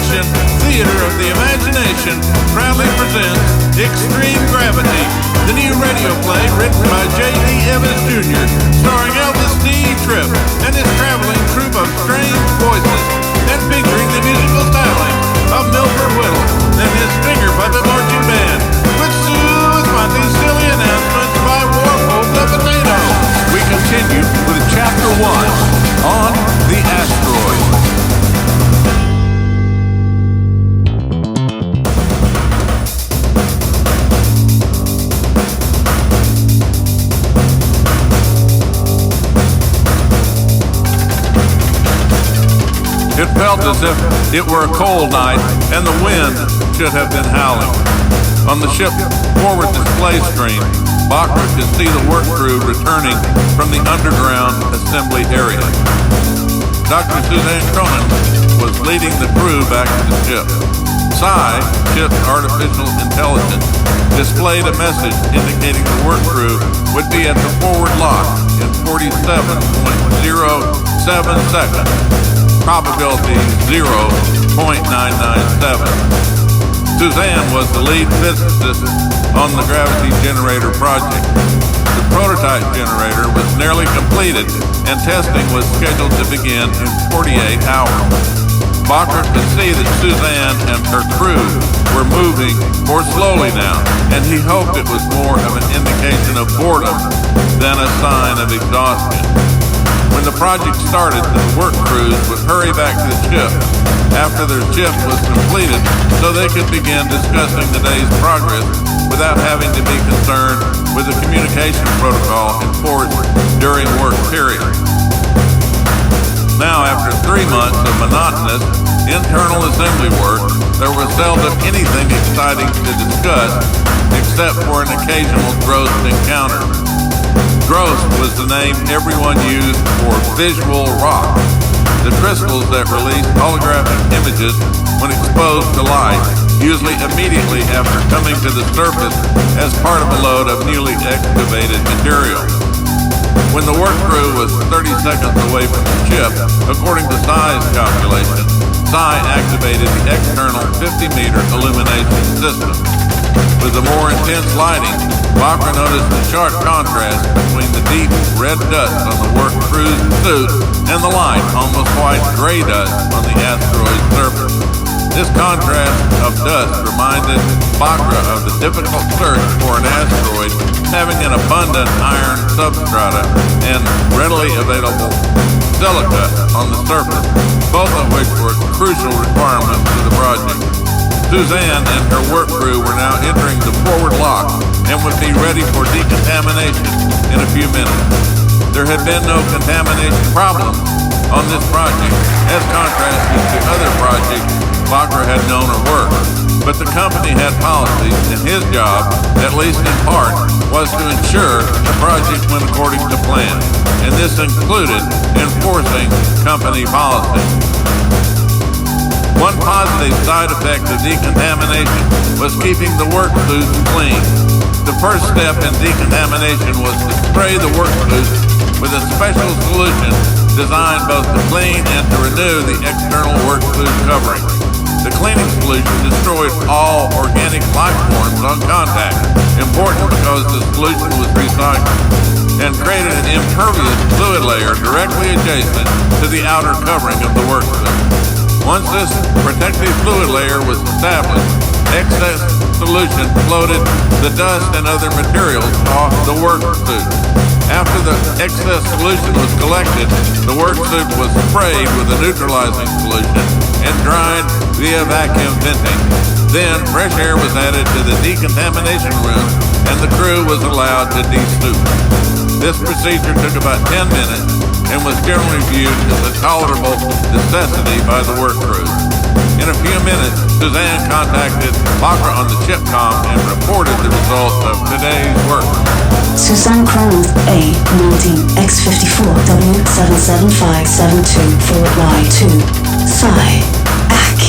Animation Theater of the Imagination proudly presents Extreme Gravity, the new radio play written by J.D. Evans Jr., starring Elvis D. Tripp and his traveling troupe of strange voices, and featuring the musical styling of Milford Whittle and his finger puppet marching band, with Sue Esponte's silly announcements by Warhol the Potato. We continue with Chapter 1 on the Asteroid. It felt as if it were a cold night and the wind should have been howling. On the ship's forward display screen, Bachra could see the work crew returning from the underground assembly area. Dr. Suzanne Cronin was leading the crew back to the ship. Psi, ship's artificial intelligence, displayed a message indicating the work crew would be at the forward lock in 47.07 seconds. Probability 0.997. Suzanne was the lead physicist on the gravity generator project. The prototype generator was nearly completed and testing was scheduled to begin in 48 hours. Bachra could see that Suzanne and her crew were moving more slowly now, and he hoped it was more of an indication of boredom than a sign of exhaustion. When the project started, the work crews would hurry back to the ship after their shift was completed so they could begin discussing the day's progress without having to be concerned with the communication protocol enforced during work periods. Now, after 3 months of monotonous internal assembly work, there was seldom anything exciting to discuss except for an occasional gross encounter. Gross was the name everyone used for visual rock, the crystals that release holographic images when exposed to light, usually immediately after coming to the surface as part of a load of newly excavated material. When the work crew was 30 seconds away from the ship, according to Psi's calculation, Psi activated the external 50-meter illumination system. With the more intense lighting, Bachra noticed a sharp contrast between the deep red dust on the work crew's suit and the light, almost white gray dust on the asteroid's surface. This contrast of dust reminded Bachra of the difficult search for an asteroid having an abundant iron substrata and readily available silica on the surface, both of which were crucial requirements for the project. Suzanne and her work crew were now entering the forward lock and would be ready for decontamination in a few minutes. There had been no contamination problems on this project as contrasted to other projects Bachra had known or worked, but the company had policies and his job, at least in part, was to ensure the project went according to plan, and this included enforcing company policy. One positive side effect of decontamination was keeping the work suits clean. The first step in decontamination was to spray the work suits with a special solution designed both to clean and to renew the external work suit covering. The cleaning solution destroyed all organic life forms on contact, important because the solution was recycled, and created an impervious fluid layer directly adjacent to the outer covering of the work suit. Once this protective fluid layer was established, excess solution floated the dust and other materials off the work suit. After the excess solution was collected, the work suit was sprayed with a neutralizing solution and dried via vacuum venting. Then fresh air was added to the decontamination room and the crew was allowed to de-suit. This procedure took about 10 minutes and was generally viewed as a tolerable necessity by the work crew. In a few minutes, Suzanne contacted Bachra on the shipcom and reported the results of today's work. Suzanne Cronin, A19X54W77572-4Y2. Psi. ACK.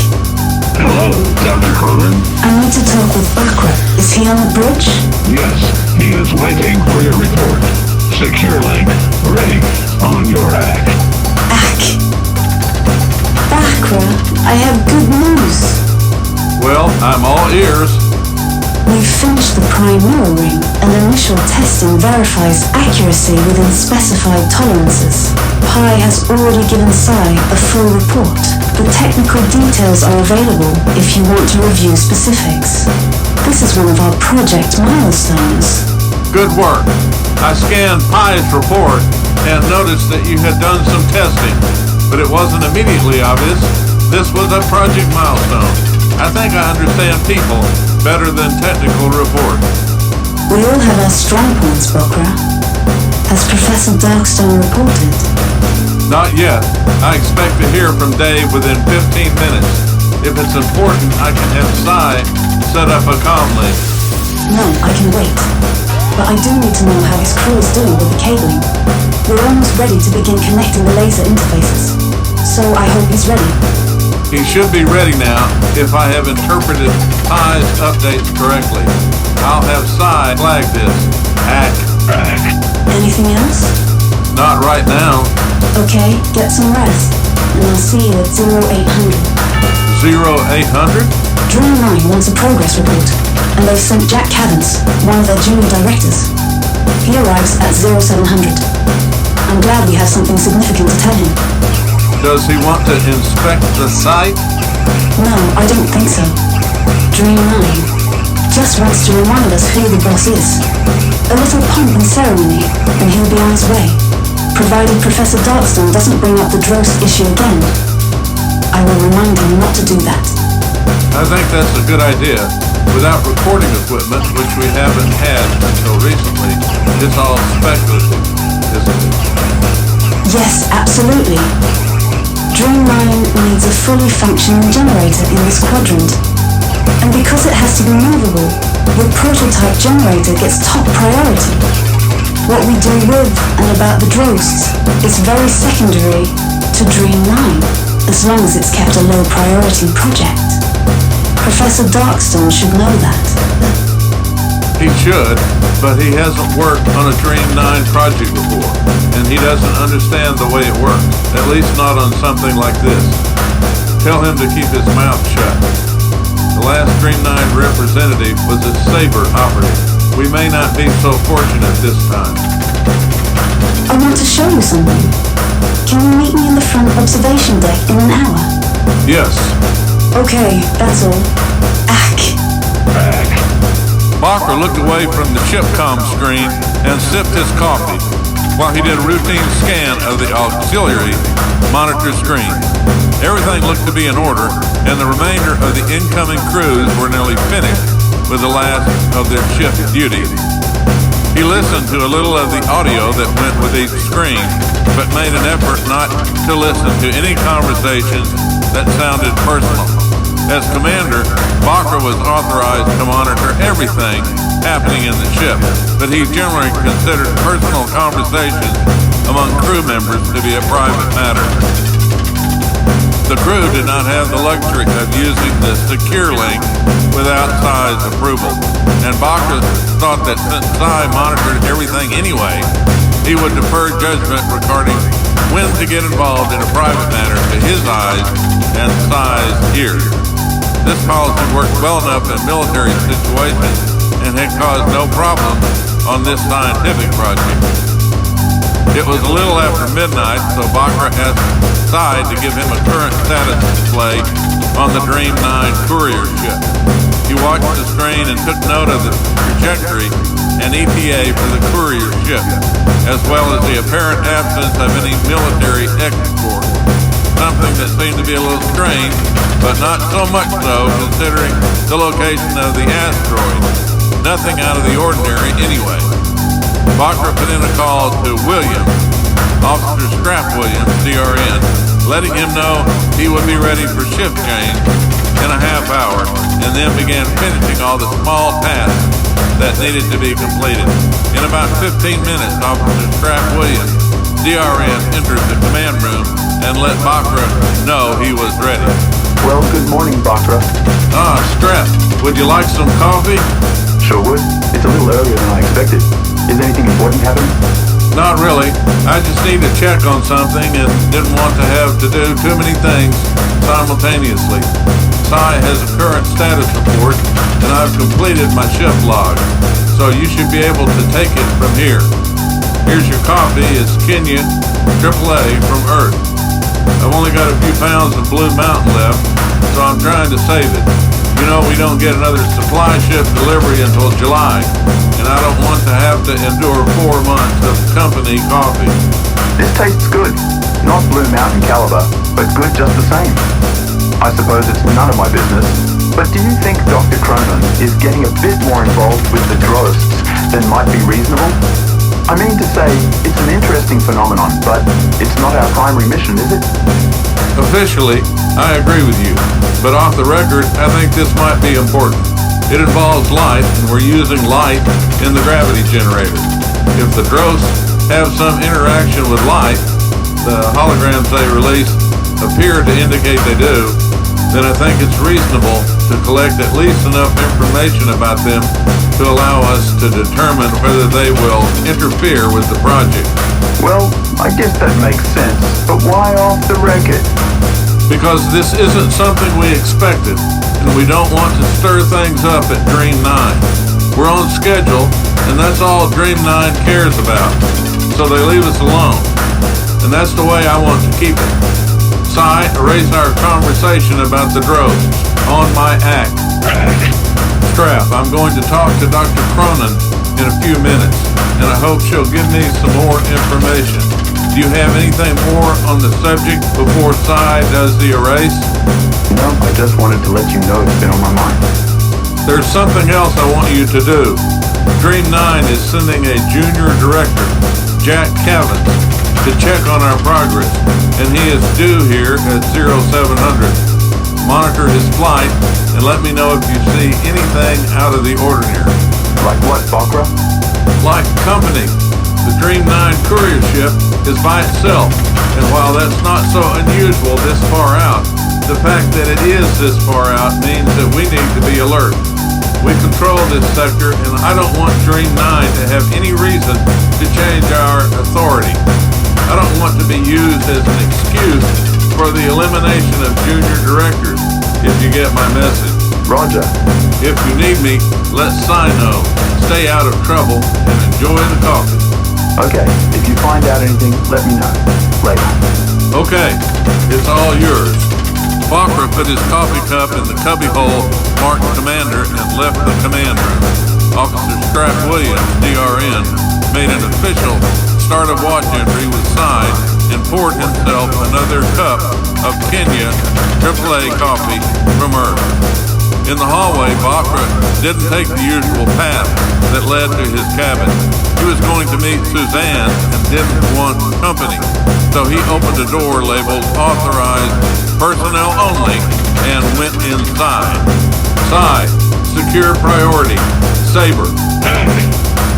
Hello, Dr. Cronin. I need to talk with Bachra. Is he on the bridge? Yes, he is waiting for your report. Secure link, ready, on your act. ACK. Bachra, I have good news. I'm all ears. We've finished the prime mirroring, and initial testing verifies accuracy within specified tolerances. Pi has already given Psi a full report. The technical details are available if you want to review specifics. This is one of our project milestones. Good work. I scanned Pi's report and noticed that you had done some testing, but it wasn't immediately obvious this was a project milestone. I think I understand people better than technical reports. We all have our strong points, Bokra. Has Professor Darkstone reported? Not yet. I expect to hear from Dave within 15 minutes. If it's important, I can have Psi set up a comm link. No, I can wait. But I do need to know how his crew is doing with the cabling. We're almost ready to begin connecting the laser interfaces. So I hope he's ready. He should be ready now if I have interpreted Pi's updates correctly. I'll have Psi flag this. Hack. Anything else? Not right now. Okay, get some rest. And I'll see you at 0800. 0800? Dream 9 wants a progress report, and they've sent Jack Cadence, one of their junior directors. He arrives at 0700. I'm glad we have something significant to tell him. Does he want to inspect the site? No, I don't think so. Dream 9 just wants to remind us who the boss is. A little pomp and ceremony, and he'll be on his way, provided Professor Darkstone doesn't bring up the Drost issue again. I will remind him not to do that. I think that's a good idea. Without recording equipment, which we haven't had until recently, it's all speculative, isn't it? Yes, absolutely. Dream 9 needs a fully functioning generator in this quadrant. And because it has to be movable, the prototype generator gets top priority. What we do with and about the Drosts is very secondary to Dream 9, as long as it's kept a low priority project. Professor Darkstone should know that. He should, but he hasn't worked on a Dream 9 project before, and he doesn't understand the way it works, at least not on something like this. Tell him to keep his mouth shut. The last Dream 9 representative was a Saber operative. We may not be so fortunate this time. I want to show you something. Can you meet me in the front observation deck in an hour? Yes. Okay, that's all. Ack. Barker looked away from the chipcom screen and sipped his coffee while he did a routine scan of the auxiliary monitor screen. Everything looked to be in order, and the remainder of the incoming crews were nearly finished with the last of their shift duties. He listened to a little of the audio that went with each screen, but made an effort not to listen to any conversations that sounded personal. As commander, Barker was authorized to monitor everything happening in the ship, but he generally considered personal conversations among crew members to be a private matter. The crew did not have the luxury of using the secure link without Psi's approval, and Barker thought that since Psi monitored everything anyway, he would defer judgment regarding when to get involved in a private matter to his eyes and Psi's ears. This policy worked well enough in military situations and had caused no problem on this scientific project. It was a little after midnight, so Bakra asked Psi to give him a current status display on the Dream 9 courier ship. He watched the screen and took note of the trajectory and ETA for the courier ship, as well as the apparent absence of any military escort. Something that seemed to be a little strange, but not so much so considering the location of the asteroid. Nothing out of the ordinary anyway. Bakra put in a call to Williams, Officer Scrap Williams, DRN, letting him know he would be ready for shift change in a half hour, and then began finishing all the small tasks that needed to be completed. In about 15 minutes, Officer Scrap Williams, DRN, entered the command room and let Bakra know he was ready. Well, good morning, Bakra. Ah, Scrap, would you like some coffee? Sure would. It's a little earlier than I expected. Is anything important happening? Not really. I just need to check on something and didn't want to have to do too many things simultaneously. Cy has a current status report, and I've completed my shift log, so you should be able to take it from here. Here's your copy. It's Kenya AAA from Earth. I've only got a few pounds of Blue Mountain left, so I'm trying to save it. You know, we don't get another supply ship delivery until July, and I don't want to have to endure 4 months of company coffee. This tastes good. Not Blue Mountain caliber, but good just the same. I suppose it's none of my business, but do you think Dr. Cronin is getting a bit more involved with the drosts than might be reasonable? I mean to say, it's an interesting phenomenon, but it's not our primary mission, is it? Officially, I agree with you, but off the record, I think this might be important. It involves light, and we're using light in the gravity generator. If the drosts have some interaction with light, the holograms they release appear to indicate they do, then I think it's reasonable to collect at least enough information about them to allow us to determine whether they will interfere with the project. Well, I guess that makes sense, but why off the record? Because this isn't something we expected, and we don't want to stir things up at Dream 9. We're on schedule, and that's all Dream 9 cares about, so they leave us alone. And that's the way I want to keep it. Cy, erase our conversation about the drones. On my act. Strap, I'm going to talk to Dr. Cronin in a few minutes, and I hope she'll give me some more information. Do you have anything more on the subject before Cy does the erase? No, I just wanted to let you know it's been on my mind. There's something else I want you to do. Dream 9 is sending a junior director, Jack Cavins, to check on our progress, and he is due here at 0700. Monitor his flight and let me know if you see anything out of the ordinary. Like what, Bakra? Like company. The Dream 9 courier ship is by itself, and while that's not so unusual this far out, the fact that it is this far out means that we need to be alert. We control this sector, and I don't want Dream 9 to have any reason to change our authority. I don't want to be used as an excuse for the elimination of junior directors, if you get my message. Roger. If you need me, let Cy know. Stay out of trouble and enjoy the coffee. Okay, if you find out anything, let me know. Later. Okay, it's all yours. Bakra put his coffee cup in the cubbyhole marked Commander and left the command room. Officer Strap Williams, DRN, made an official start of watch entry with Cy and poured himself another cup of Kenya AAA coffee from Earth. In the hallway, Bakra didn't take the usual path that led to his cabin. He was going to meet Suzanne and didn't want company, so he opened a door labeled Authorized Personnel Only and went inside. Cy, secure priority. Saber.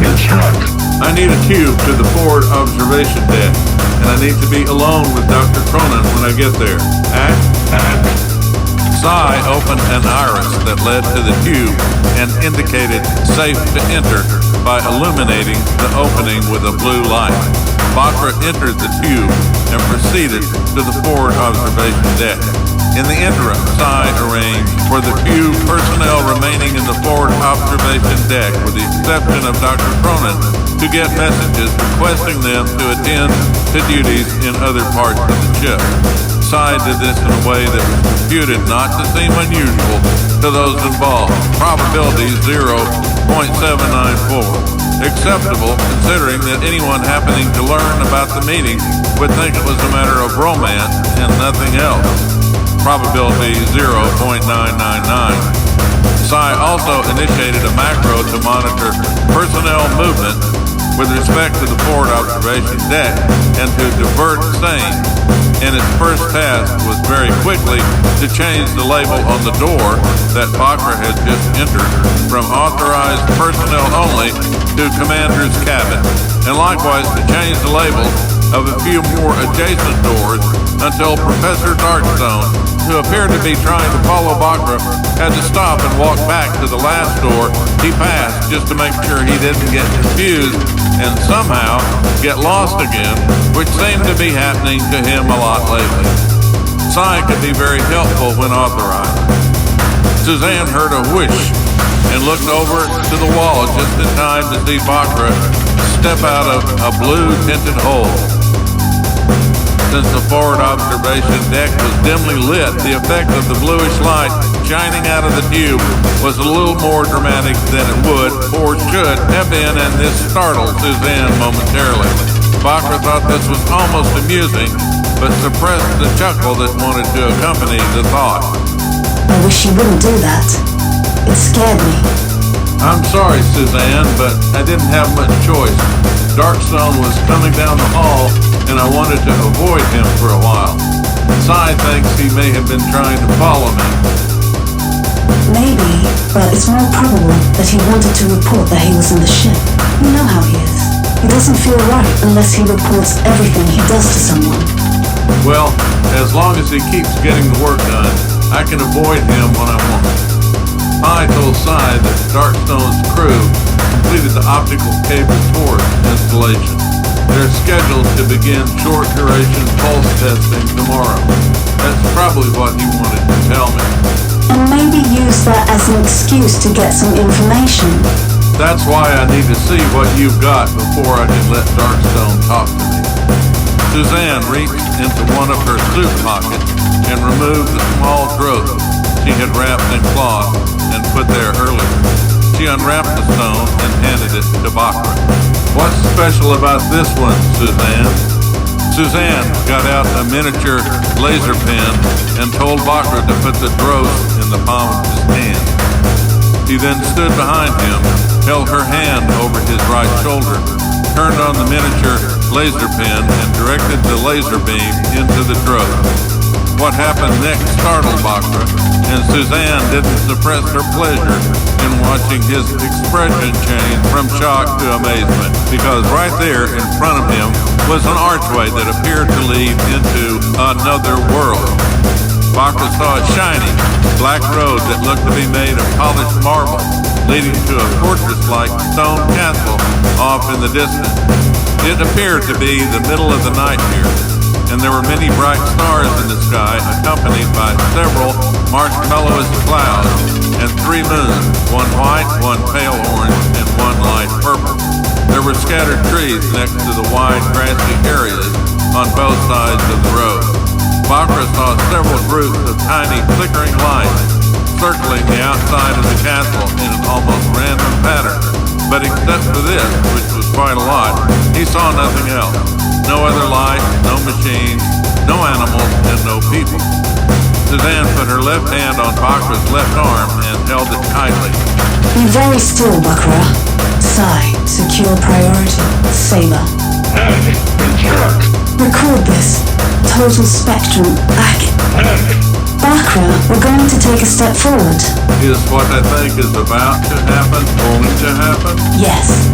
Instruct. I need a cube to the forward observation deck, and I need to be alone with Dr. Cronin when I get there. Act? Cy opened an iris that led to the cube and indicated safe to enter by illuminating the opening with a blue light. Bakra entered the tube and proceeded to the forward observation deck. In the interim, Cy arranged for the few personnel remaining in the forward observation deck, with the exception of Dr. Cronin, to get messages requesting them to attend to duties in other parts of the ship. Cy did this in a way that was computed not to seem unusual to those involved. Probability 0.794. Acceptable, considering that anyone happening to learn about the meeting would think it was a matter of romance and nothing else. Probability 0.999. Cy also initiated a macro to monitor personnel movement with respect to the forward observation deck and to divert same. And its first task was very quickly to change the label on the door that Bakra had just entered from authorized personnel only to commander's cabin, and likewise to change the label of a few more adjacent doors until Professor Darkstone who appeared to be trying to follow Bakra, had to stop and walk back to the last door he passed just to make sure he didn't get confused and somehow get lost again, which seemed to be happening to him a lot lately. Psi could be very helpful when authorized. Suzanne heard a whoosh and looked over to the wall just in time to see Bakra step out of a blue-tinted hole. Since the forward observation deck was dimly lit, the effect of the bluish light shining out of the tube was a little more dramatic than it would or should have been, and this startled Suzanne momentarily. Bakra thought this was almost amusing, but suppressed the chuckle that wanted to accompany the thought. I wish you wouldn't do that. It scared me. I'm sorry, Suzanne, but I didn't have much choice. Darkstone was coming down the hall, and I wanted to avoid him for a while. Psi thinks he may have been trying to follow me. Maybe, but it's more probable that he wanted to report that he was in the ship. You know how he is. He doesn't feel right unless he reports everything he does to someone. Well, as long as he keeps getting the work done, I can avoid him when I want. I told Psi that Darkstone's crew completed the optical cable torch installation. They're scheduled to begin short-duration pulse testing tomorrow. That's probably what he wanted to tell me. And maybe use that as an excuse to get some information. That's why I need to see what you've got before I can let Darkstone talk to me. Suzanne reached into one of her suit pockets and removed the small growth she had wrapped in cloth and put there earlier. She unwrapped the stone and handed it to Bakra. What's special about this one, Suzanne? Suzanne got out a miniature laser pen and told Bakra to put the growth in the palm of his hand. He then stood behind him, held her hand over his right shoulder, turned on the miniature laser pen, and directed the laser beam into the growth. What happened next startled Bakra, and Suzanne didn't suppress her pleasure in watching his expression change from shock to amazement, because right there in front of him was an archway that appeared to lead into another world. Bakra saw a shiny, black road that looked to be made of polished marble, leading to a fortress-like stone castle off in the distance. It appeared to be the middle of the night here, and there were many bright stars in the sky, accompanied by several marshmallowish clouds and 3 moons, one white, one pale orange, and one light purple. There were scattered trees next to the wide grassy areas on both sides of the road. Bakra saw several groups of tiny flickering lights circling the outside of the castle in an almost random pattern. But except for this, which was quite a lot, he saw nothing else. No other light, no machines, no animals, and no people. Suzanne put her left hand on Bakra's left arm and held it tightly. Be very still, Bakra. Psi, secure priority. Saber. Heck, instruct. Record this. Total spectrum. Bakra, we're going to take a step forward. Is what I think is about to happen going to happen? Yes.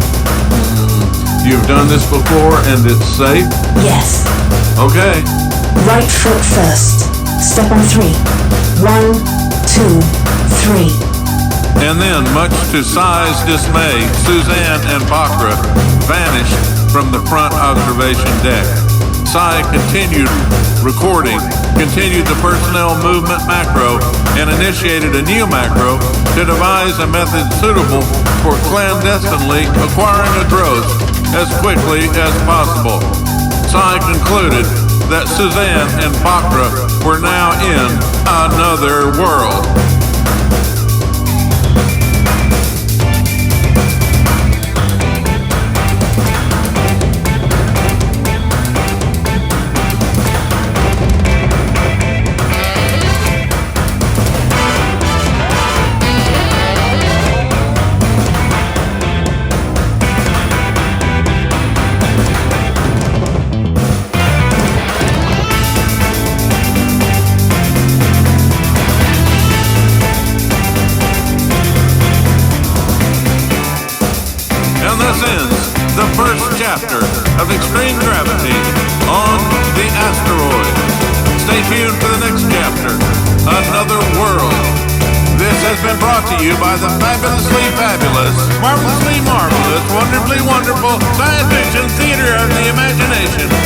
You've done this before and it's safe? Yes. Okay. Right foot first. Step on 3. 1, 2, 3. And then, much to Psi's dismay, Suzanne and Bakra vanished from the front observation deck. Psi continued recording, continued the personnel movement macro, and initiated a new macro to devise a method suitable for clandestinely acquiring a growth as quickly as possible. Psi concluded that Suzanne and Bakra were now in another world. The first chapter of Extreme Gravity on the Asteroid. Stay tuned for the next chapter. you by the fabulously fabulous, marvelously marvelous, wonderfully wonderful science fiction theater of the imagination.